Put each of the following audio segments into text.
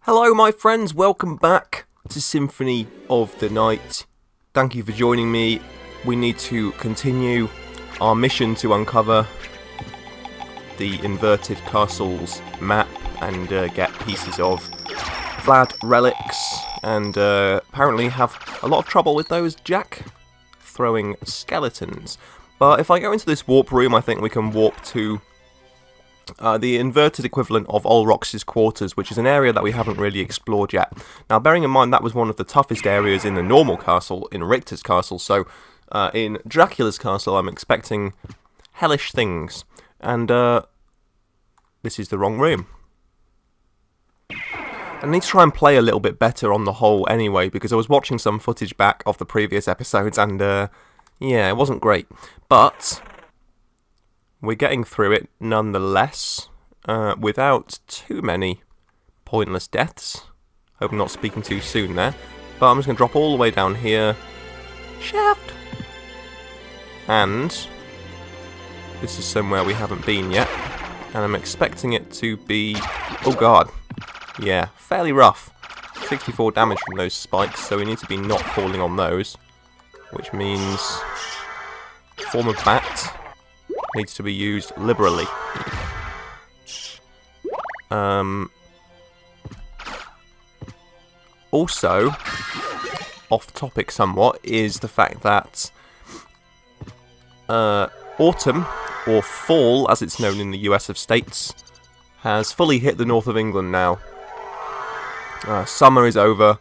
Hello my friends, welcome back to Symphony of the Night. Thank you for joining me. We need to continue our mission to uncover the Inverted Castles map and get pieces of Vlad relics, and apparently have a lot of trouble with those jack-throwing skeletons. But if I go into this warp room, I think we can warp to the inverted equivalent of Olrox's quarters, which is an area that we haven't really explored yet. Now, bearing in mind that was one of the toughest areas in the normal castle, in Richter's castle, so in Dracula's castle I'm expecting hellish things. And this is the wrong room. I need to try and play a little bit better on the whole anyway, because I was watching some footage back of the previous episodes and yeah, it wasn't great. But we're getting through it nonetheless, without too many pointless deaths. Hope I'm not speaking too soon there. But I'm just going to drop all the way down here. Shaft! And this is somewhere we haven't been yet. And I'm expecting it to be... oh god. Yeah, fairly rough. 64 damage from those spikes, so we need to be not falling on those. Which means... form of bat needs to be used liberally. Also, off topic somewhat, is the fact that autumn, or fall as it's known in the US of States, has fully hit the north of England now. Summer is over,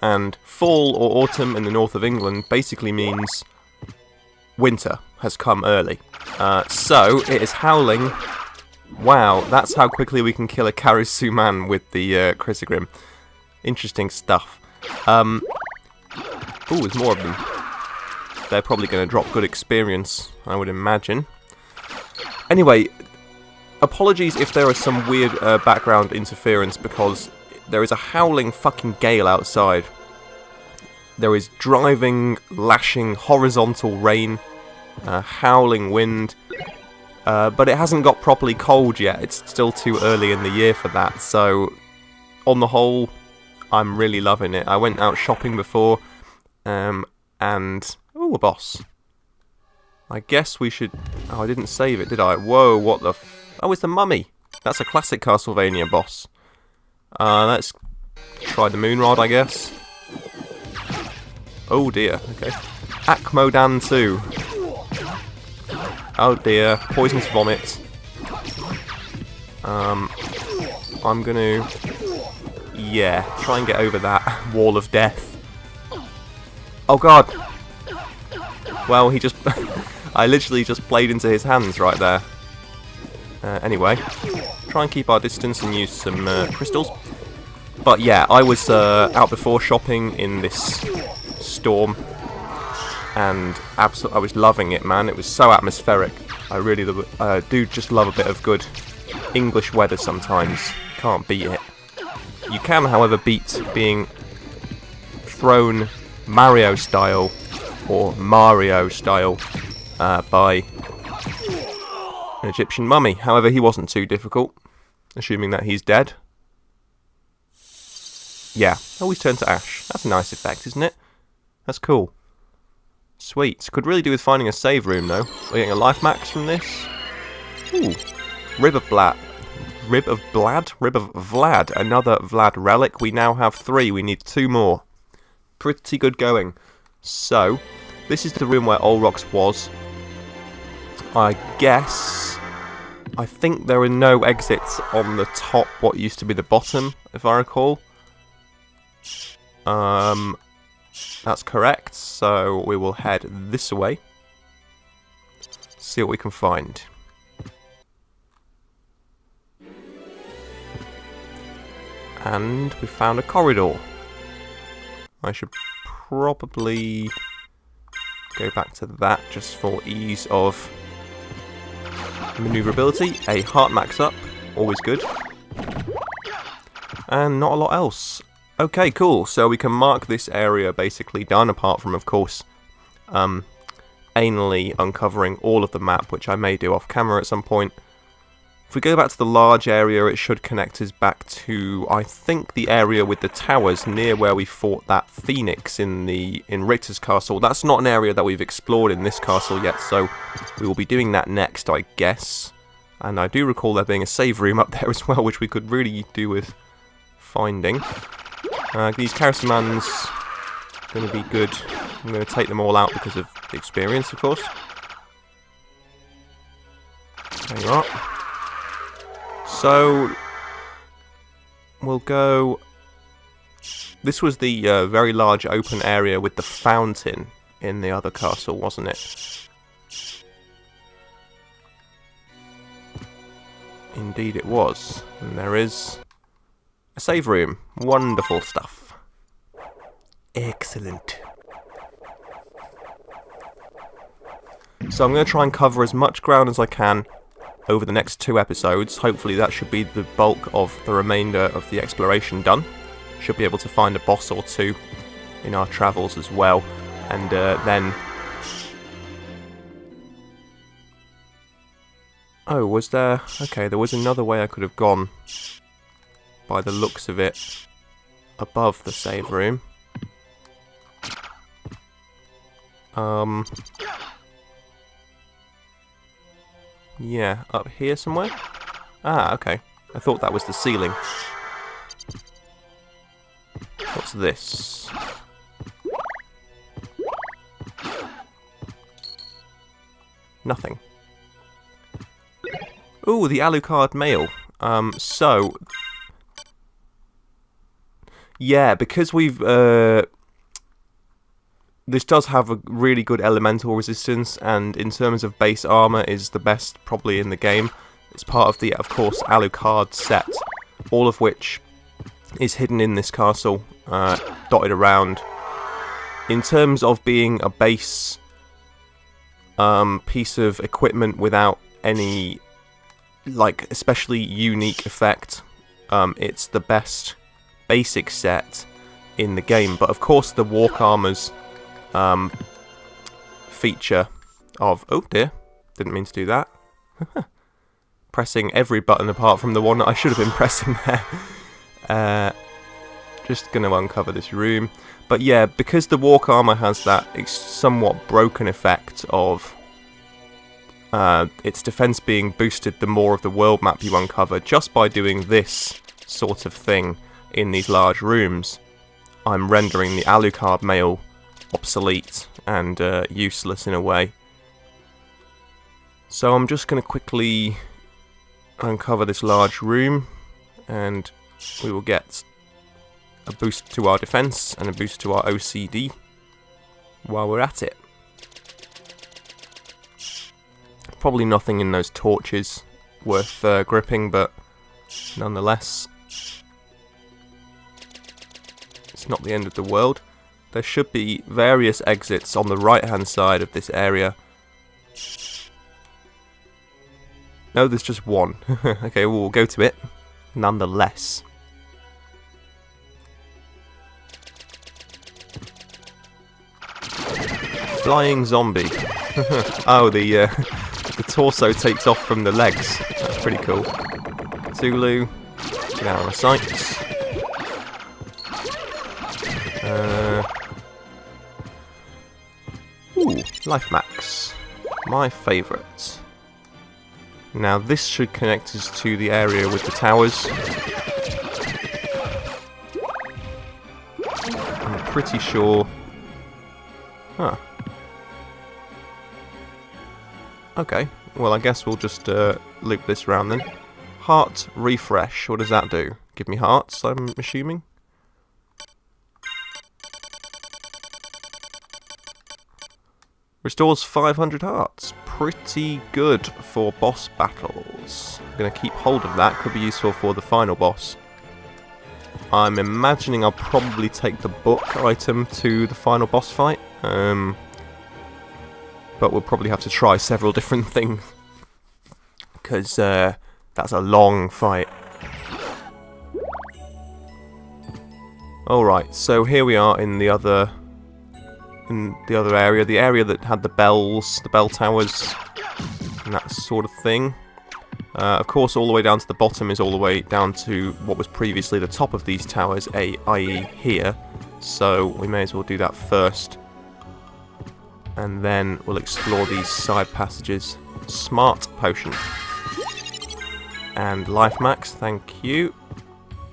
and fall or autumn in the north of England basically means winter has come early. So, it is howling. Wow, that's how quickly we can kill a Karisu man with the Crisagrim. Interesting stuff. Ooh, there's more of them. They're probably going to drop good experience, I would imagine. Anyway, apologies if there is some weird background interference, because there is a howling fucking gale outside. There is driving, lashing, horizontal rain. Howling wind, but it hasn't got properly cold yet. It's still too early in the year for that, so on the whole I'm really loving it. I went out shopping before, and ooh, a boss. I guess we should... oh, I didn't save it, did I? Whoa, what the oh, it's the mummy. That's a classic Castlevania boss. Let's try the Moonrod, I guess. Oh dear, okay. Akmodan 2. Oh dear, poisonous vomit. I'm gonna... yeah, try and get over that wall of death. Oh god! Well, he just... I literally just played into his hands right there. Anyway, try and keep our distance and use some crystals. But yeah, I was out before shopping in this storm, and I was loving it, man. It was so atmospheric. I really do just love a bit of good English weather sometimes. Can't beat it. You can, however, beat being thrown Mario style, or Mario style, by an Egyptian mummy. However, he wasn't too difficult, assuming that he's dead. Yeah, always turn to ash. That's a nice effect, isn't it? That's cool. Sweet. Could really do with finding a save room, though. We're getting a life max from this. Ooh. Rib of Vlad. Rib of Vlad. Another Vlad relic. We now have 3. We need 2 more. Pretty good going. So, this is the room where Olrox was. I guess... I think there are no exits on the top, what used to be the bottom, if I recall. That's correct, so we will head this way. See what we can find. And we found a corridor. I should probably go back to that just for ease of maneuverability. A heart max up, always good. And not a lot else. Okay, cool. So we can mark this area basically done, apart from, of course, anally uncovering all of the map, which I may do off camera at some point. If we go back to the large area, it should connect us back to, I think, the area with the towers near where we fought that phoenix in Richter's castle. That's not an area that we've explored in this castle yet, so we will be doing that next, I guess. And I do recall there being a save room up there as well, which we could really do with finding. These Karasamans are going to be good. I'm going to take them all out because of the experience, of course. There you are. So, we'll go... This was the very large open area with the fountain in the other castle, wasn't it? Indeed it was. And there is a save room. Wonderful stuff. Excellent. So I'm going to try and cover as much ground as I can over the next 2 episodes. Hopefully that should be the bulk of the remainder of the exploration done. Should be able to find a boss or 2 in our travels as well. And then... Oh, was there... Okay, there was another way I could have gone, by the looks of it, above the save room. Yeah, up here somewhere? Ah, okay. I thought that was the ceiling. What's this? Nothing. Ooh, the Alucard mail. So... Yeah, because we've... This does have a really good elemental resistance, and in terms of base armor is the best probably in the game. It's part of the, of course, Alucard set, all of which is hidden in this castle, dotted around. In terms of being a base piece of equipment without any, like, especially unique effect, it's the best basic set in the game. But of course the walk armors feature of... Oh dear, didn't mean to do that. Pressing every button apart from the one that I should have been pressing there. Just going to uncover this room. But yeah, because the walk armor has that somewhat broken effect of its defense being boosted the more of the world map you uncover, just by doing this sort of thing in these large rooms, I'm rendering the Alucard mail obsolete and useless in a way. So I'm just going to quickly uncover this large room, and we will get a boost to our defense and a boost to our OCD while we're at it. Probably nothing in those torches worth gripping, but nonetheless, it's not the end of the world. There should be various exits on the right-hand side of this area. No, there's just one. Okay, we'll go to it nonetheless. Flying zombie. Oh, the torso takes off from the legs. That's pretty cool. Cthulhu, get out of my sight. Ooh, life max. My favourite. Now this should connect us to the area with the towers. I'm pretty sure... Huh. Okay, well I guess we'll just loop this round then. Heart refresh, what does that do? Give me hearts, I'm assuming? Restores 500 hearts. Pretty good for boss battles. I'm going to keep hold of that. Could be useful for the final boss. I'm imagining I'll probably take the book item to the final boss fight. But we'll probably have to try several different things. Because that's a long fight. Alright, so here we are in the other area, the area that had the bells, the bell towers, and that sort of thing. Of course, all the way down to the bottom is all the way down to what was previously the top of these towers, i.e. here. So we may as well do that first. And then we'll explore these side passages. Smart potion. And life max, thank you.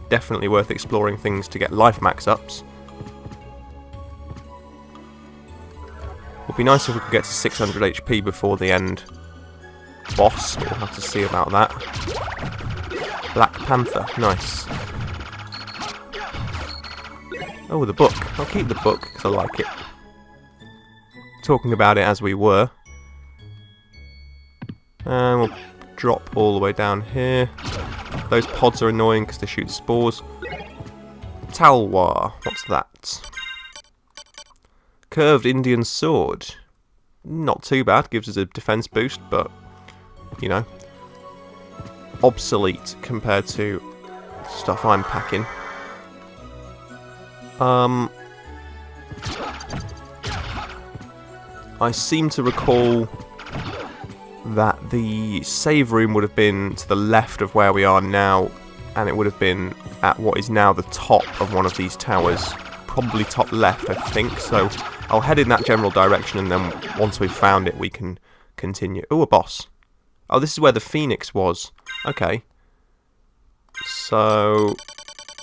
Definitely worth exploring things to get life max ups. Would be nice if we could get to 600 HP before the end boss, but we'll have to see about that. Black Panther, nice. Oh, the book. I'll keep the book because I like it. Talking about it as we were. And we'll drop all the way down here. Those pods are annoying because they shoot spores. Talwar, what's that? Curved Indian sword. Not too bad, gives us a defense boost, but, you know, obsolete compared to stuff I'm packing. I seem to recall that the save room would have been to the left of where we are now, and it would have been at what is now the top of one of these towers. Probably top left, I think, so I'll head in that general direction, and then once we've found it, we can continue. Oh, a boss. Oh, this is where the Phoenix was. Okay. So,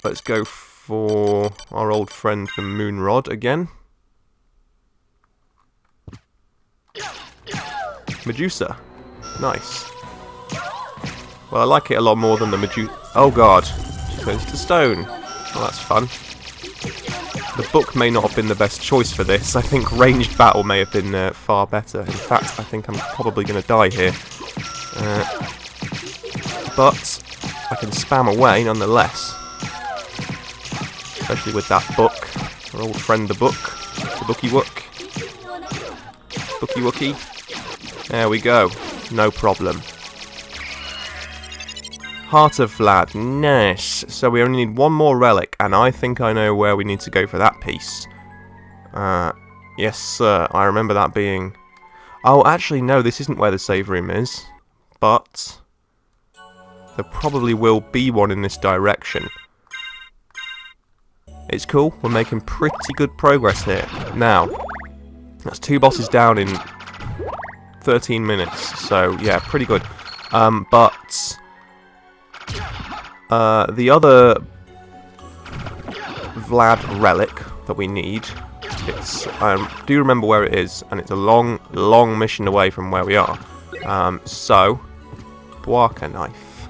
let's go for our old friend, the Moonrod, again. Medusa. Nice. Well, I like it a lot more than the Medusa. Oh god. She turns to stone. Well, that's fun. The book may not have been the best choice for this. I think ranged battle may have been far better. In fact, I think I'm probably going to die here. But I can spam away nonetheless. Especially with that book. Our old friend the book. The Bookie Wook. Bookie Wookie. There we go. No problem. Heart of Vlad. Nice. So we only need one more relic, and I think I know where we need to go for that piece. Yes, sir. I remember that being... Oh, actually, no, this isn't where the save room is. But there probably will be one in this direction. It's cool. We're making pretty good progress here. Now, that's 2 bosses down in 13 minutes, so yeah, pretty good. But the other Vlad relic that we need, it's I do remember where it is, and it's a long, long mission away from where we are. So, Buaka knife,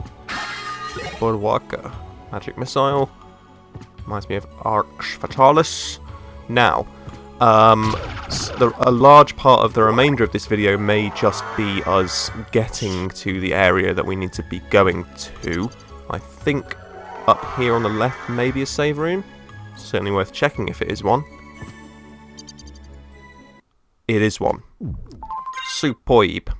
Buaka magic missile, reminds me of Arch Fatalis. Now. A large part of the remainder of this video may just be us getting to the area that we need to be going to. I think up here on the left may be a save room. Certainly worth checking if it is one. It is one. Superb.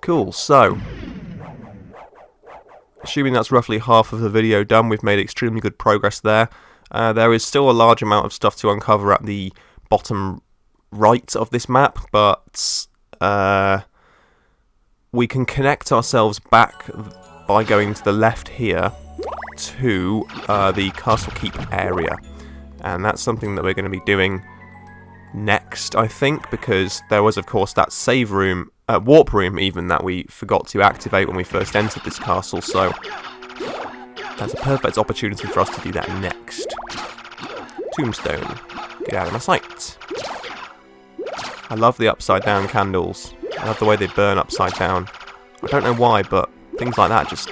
Cool, so... assuming that's roughly half of the video done, we've made extremely good progress there. There is still a large amount of stuff to uncover at the bottom right of this map, but we can connect ourselves back by going to the left here to the Castle Keep area. And that's something that we're going to be doing next, I think, because there was, of course, that save room, warp room even, that we forgot to activate when we first entered this castle, so that's a perfect opportunity for us to do that next. Tombstone. Get out of my sight. I love the upside down candles. I love the way they burn upside down. I don't know why, but things like that just...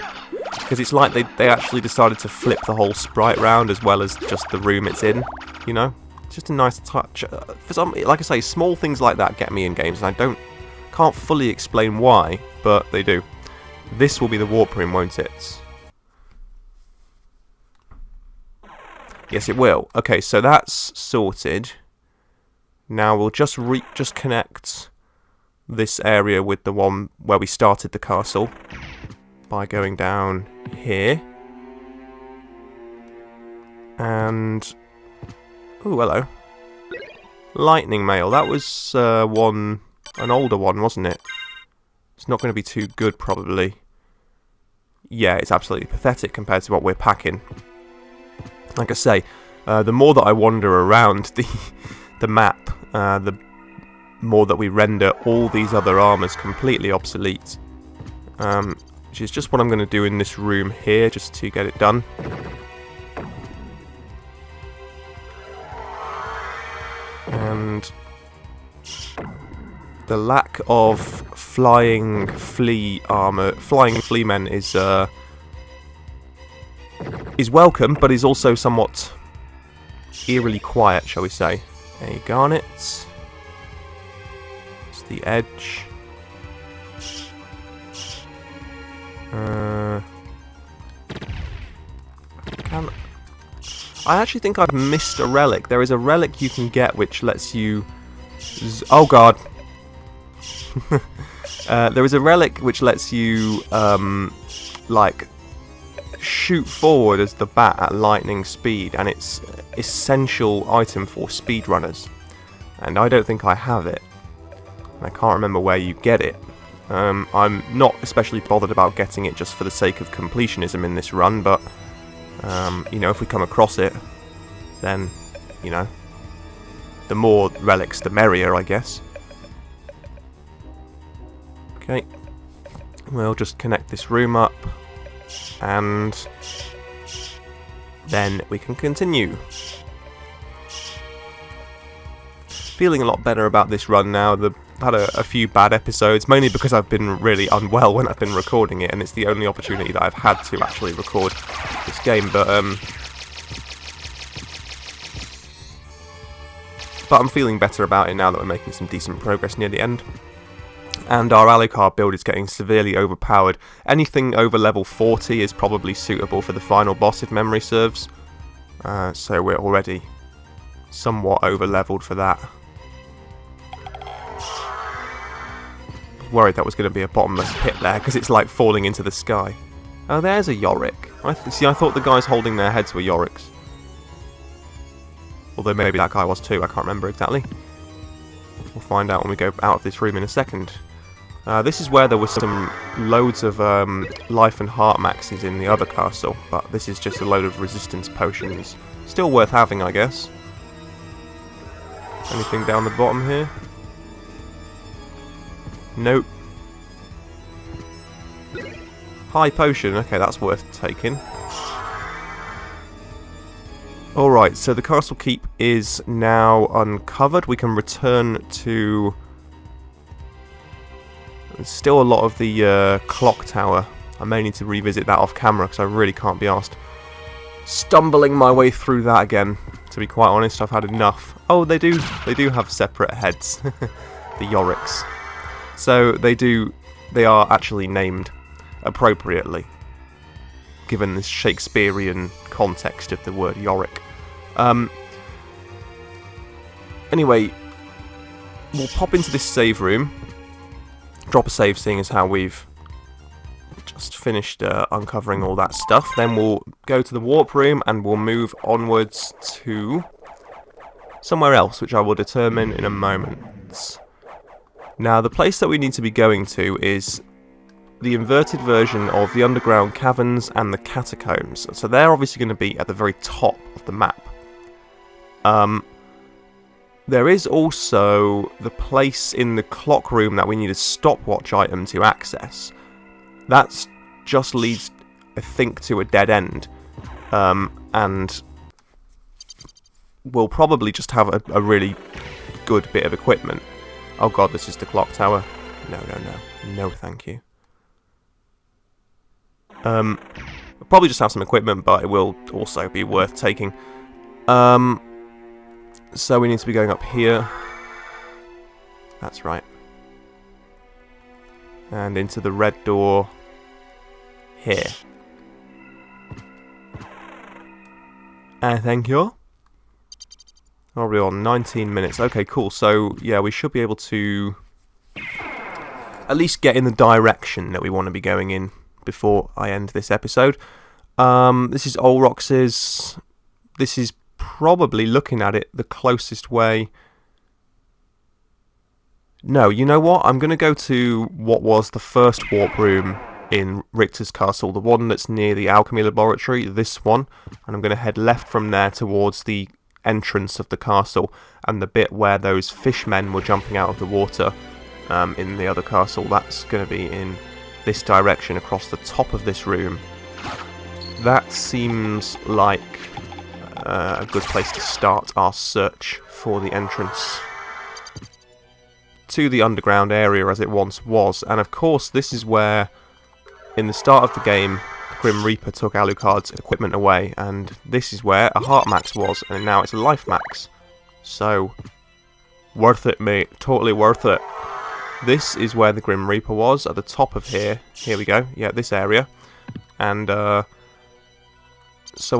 because it's like they actually decided to flip the whole sprite round as well as just the room it's in, you know? It's just a nice touch. For some, like I say, small things like that get me in games, and I can't fully explain why, but they do. This will be the warp room, won't it? Yes, it will. Okay, so that's sorted. Now we'll just connect this area with the one where we started the castle by going down here. And... oh, hello. Lightning mail. That was one an older one, wasn't it? It's not going to be too good, probably. Yeah, it's absolutely pathetic compared to what we're packing. Like I say, the more that I wander around the map, the more that we render all these other armours completely obsolete. Which is just what I'm going to do in this room here, just to get it done. And the lack of flying flea armor, flying flea men is welcome, but is also somewhat eerily quiet, shall we say. A garnet. It's the edge. I actually think I've missed a relic. There is a relic you can get which lets you... Oh god. There is a relic which lets you, like, shoot forward as the bat at lightning speed, and it's an essential item for speedrunners. And I don't think I have it. I can't remember where you get it. I'm not especially bothered about getting it just for the sake of completionism in this run, but, you know, if we come across it, then, you know, the more relics, the merrier, I guess. Okay, we'll just connect this room up, and then we can continue. Feeling a lot better about this run now. I've had a few bad episodes, mainly because I've been really unwell when I've been recording it, and it's the only opportunity that I've had to actually record this game, but I'm feeling better about it now that we're making some decent progress near the end. And our Alucard build is getting severely overpowered. Anything over level 40 is probably suitable for the final boss if memory serves. So we're already somewhat over-leveled for that. Worried that was going to be a bottomless pit there, because it's like falling into the sky. Oh, there's a Yorick. I thought the guys holding their heads were Yoriks. Although maybe that guy was too, I can't remember exactly. We'll find out when we go out of this room in a second. This is where there was some loads of life and heart maxes in the other castle, but this is just a load of resistance potions. Still worth having, I guess. Anything down the bottom here? Nope. High potion, okay, that's worth taking. Alright, so the castle keep is now uncovered. We can return to... There's still a lot of the clock tower. I may need to revisit that off camera because I really can't be asked stumbling my way through that again. To be quite honest, I've had enough. Oh, they do have separate heads. The Yoriks. So they are actually named appropriately, given this Shakespearean context of the word Yorick. Anyway, we'll pop into this save room. Drop a save, seeing as how we've just finished uncovering all that stuff. Then we'll go to the warp room and we'll move onwards to somewhere else, which I will determine in a moment. Now, the place that we need to be going to is the inverted version of the underground caverns and the catacombs. So they're obviously going to be at the very top of the map. There is also the place in the clock room that we need a stopwatch item to access. That just leads, I think, to a dead end. And we'll probably just have a really good bit of equipment. Oh god, this is the clock tower. No, no, no. No, thank you. We'll probably just have some equipment, but it will also be worth taking. So we need to be going up here. That's right. And into the red door here. Thank you. Oh, we're on 19 minutes. Okay, cool. So, yeah, we should be able to at least get in the direction that we want to be going in before I end this episode. This is Olrox's. This is probably, looking at it, the closest way No, you know what? I'm going to go to what was the first warp room in Richter's Castle, the one that's near the alchemy laboratory, this one, and I'm going to head left from there towards the entrance of the castle and the bit where those fishmen were jumping out of the water in the other castle. That's going to be in this direction across the top of this room. That seems like a good place to start our search for the entrance to the underground area as it once was. And of course this is where, in the start of the game, the Grim Reaper took Alucard's equipment away, and this is where a Heart Max was, and now it's a Life Max. So, worth it, mate. Totally worth it. This is where the Grim Reaper was, at the top of here. Here we go. Yeah, this area. And, so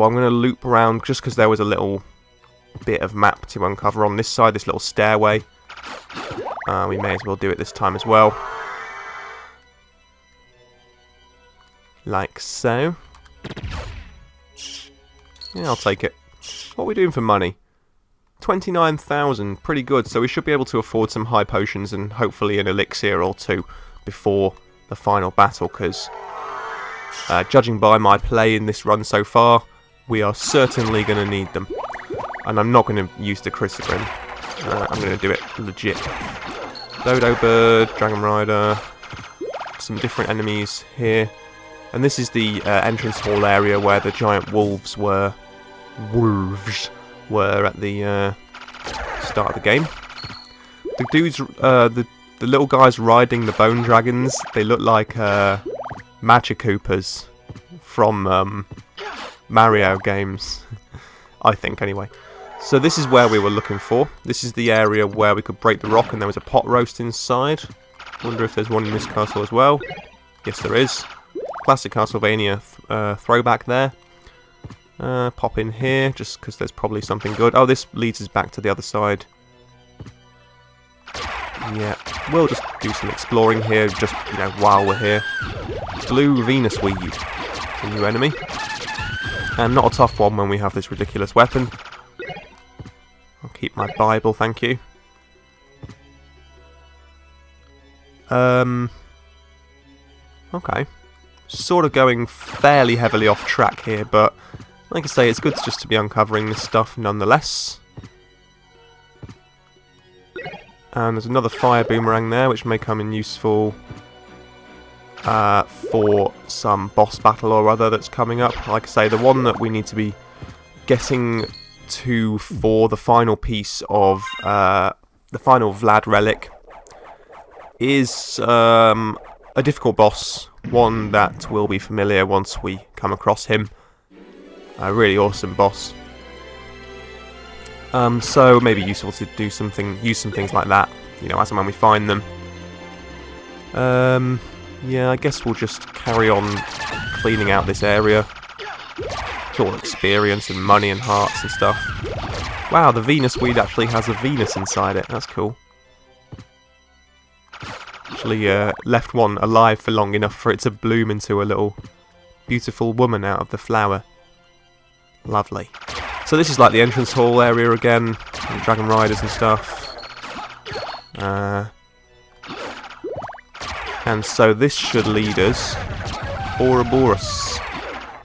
I'm going to loop around, just because there was a little bit of map to uncover on this side, this little stairway. We may as well do it this time as well. Like so. Yeah, I'll take it. What are we doing for money? 29,000, pretty good. So we should be able to afford some high potions and hopefully an elixir or two before the final battle, because judging by my play in this run so far, we are certainly going to need them. And I'm not going to use the Chrysogrim. I'm going to do it legit. Dodo Bird, Dragon Rider, some different enemies here. And this is the entrance hall area where the giant wolves were at the start of the game. The dudes, the little guys riding the bone dragons, they look like Magikoopas from Mario games, I think anyway. So this is where we were looking for. This is the area where we could break the rock and there was a pot roast inside. Wonder if there's one in this castle as well. Yes, there is. Classic Castlevania throwback there. Pop in here, just because there's probably something good. Oh, this leads us back to the other side. Yeah, we'll just do some exploring here, just, you know, while we're here. Blue Venus Weed. It's a new enemy. And not a tough one when we have this ridiculous weapon. I'll keep my Bible, thank you. Okay. Sort of going fairly heavily off track here, but like I say, it's good just to be uncovering this stuff nonetheless. And there's another fire boomerang there, which may come in useful for some boss battle or other that's coming up. Like I say, the one that we need to be getting to for the final piece of the final Vlad relic is a difficult boss, one that will be familiar once we come across him. A really awesome boss. So maybe useful to do something, use some things like that, you know, as and when we find them. Yeah, I guess we'll just carry on cleaning out this area. It's all experience and money and hearts and stuff. Wow, the Venus Weed actually has a Venus inside it. That's cool. Actually left one alive for long enough for it to bloom into a little beautiful woman out of the flower. Lovely. So this is like the entrance hall area again, and Dragon Riders and stuff. And so this should lead us, Ouroboros.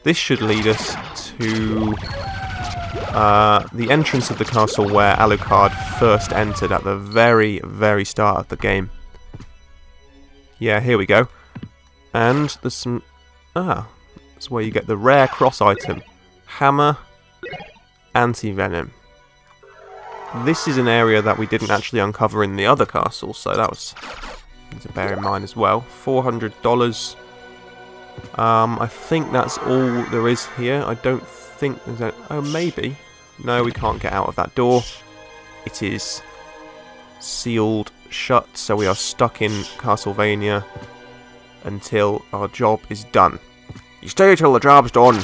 This should lead us to the entrance of the castle where Alucard first entered at the very, very start of the game. Yeah, here we go. And there's some... that's where you get the rare cross item. Hammer, Anti-Venom. This is an area that we didn't actually uncover in the other castle, so that was to bear in mind as well. $400. I think that's all there is here. I don't think there's a... Oh, maybe. No, we can't get out of that door. It is sealed shut, so we are stuck in Castlevania until our job is done. You stay till the job's done.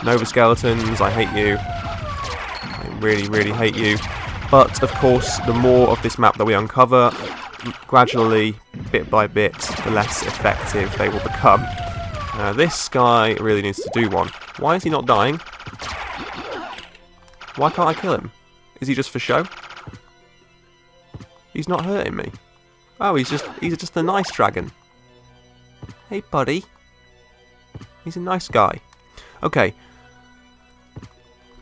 Nova Skeletons, I hate you. I really, really hate you. But, of course, the more of this map that we uncover, gradually, bit by bit, the less effective they will become. This guy really needs to do one. Why is he not dying? Why can't I kill him? Is he just for show? He's not hurting me. Oh, he's just a nice dragon. Hey, buddy. He's a nice guy. Okay.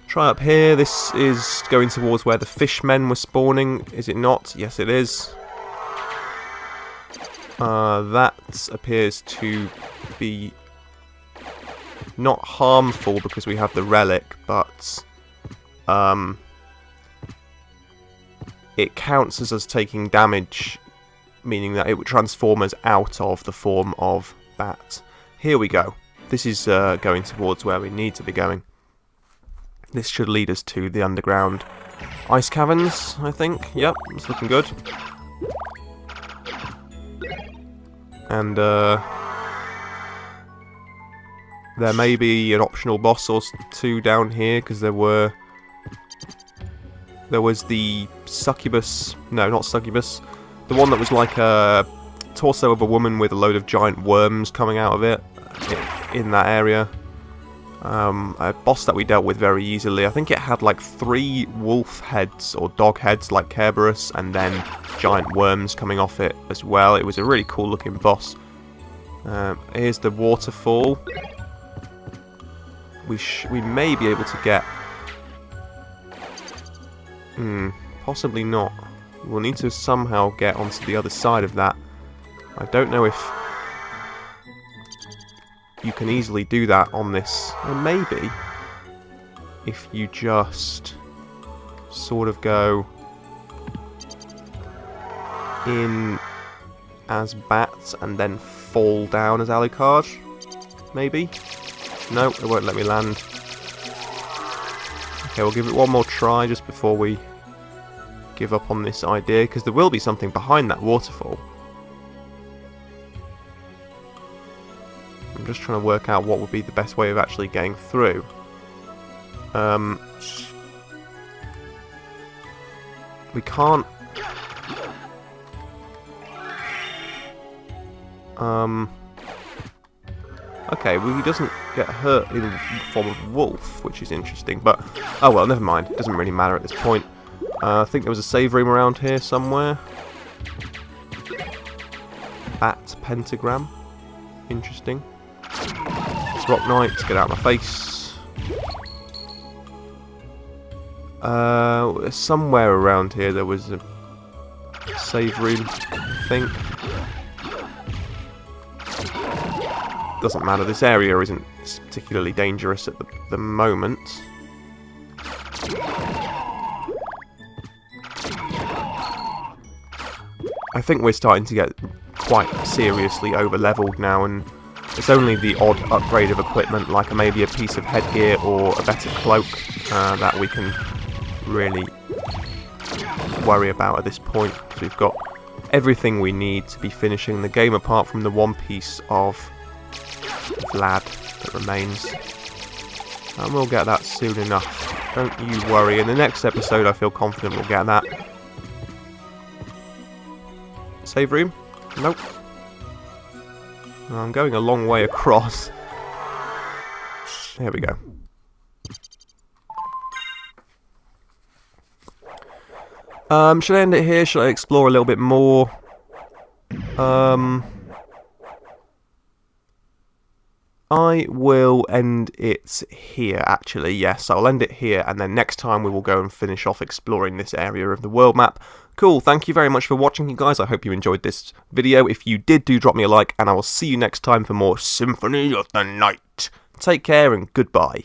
Try up here. This is going towards where the fishmen were spawning. Is it not? Yes, it is. That appears to be not harmful because we have the relic, but it counts as us taking damage, meaning that it would transform us out of the form of that. Here we go. This is going towards where we need to be going. This should lead us to the underground ice caverns, I think. Yep, it's looking good. And there may be an optional boss or two down here, because there was the succubus, no, not succubus, the one that was like a torso of a woman with a load of giant worms coming out of it in that area. A boss that we dealt with very easily. I think it had like 3 wolf heads or dog heads like Kerberos, and then giant worms coming off it as well. It was a really cool looking boss. Here's the waterfall. We may be able to get... possibly not. We'll need to somehow get onto the other side of that. I don't know if you can easily do that on this. And maybe if you just sort of go in as Bat and then fall down as Alucard. Maybe? No, it won't let me land. Okay, we'll give it one more try just before we give up on this idea, because there will be something behind that waterfall. I'm just trying to work out what would be the best way of actually getting through. We can't... Okay, well, he doesn't get hurt in the form of wolf, which is interesting, but... Oh well, never mind. It doesn't really matter at this point. I think there was a save room around here somewhere. Bat pentagram. Interesting. Rock Knight, get out of my face. Somewhere around here there was a save room, I think. Doesn't matter, this area isn't particularly dangerous at the moment. I think we're starting to get quite seriously over-leveled now, and it's only the odd upgrade of equipment, like maybe a piece of headgear or a better cloak, that we can really worry about at this point. So we've got everything we need to be finishing the game, apart from the one piece of Vlad that remains. And we'll get that soon enough. Don't you worry. In the next episode, I feel confident we'll get that. Save room? Nope. I'm going a long way across. There we go. Should I end it here? Should I explore a little bit more? I will end it here, actually. Yes, I'll end it here, and then next time we will go and finish off exploring this area of the world map. Cool, thank you very much for watching, you guys. I hope you enjoyed this video. If you did, do drop me a like, and I will see you next time for more Symphony of the Night. Take care, and goodbye.